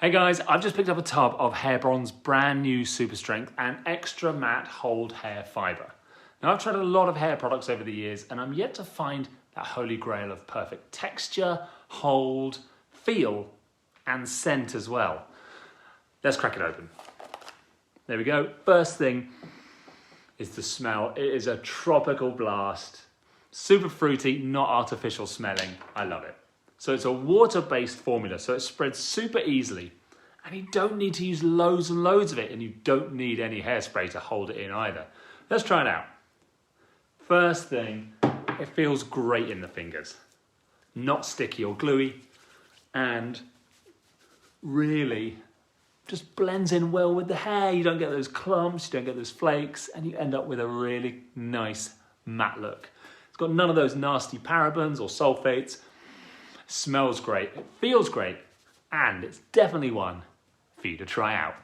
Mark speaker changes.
Speaker 1: Hey guys, I've just picked up a tub of Hairbond's brand new Super Strength and Extra Matte Hold Hair Fibre. Now I've tried a lot of hair products over the years and I'm yet to find that holy grail of perfect texture, hold, feel and scent as well. Let's crack it open. There we go. First thing is the smell. It is a tropical blast. Super fruity, not artificial smelling. I love it. So it's a water-based formula, so it spreads super easily. And you don't need to use loads and loads of it, and you don't need any hairspray to hold it in either. Let's try it out. First thing, it feels great in the fingers. Not sticky or gluey, and really just blends in well with the hair. You don't get those clumps, you don't get those flakes, and you end up with a really nice matte look. It's got none of those nasty parabens or sulfates. Smells great, it feels great, and it's definitely one for you to try out.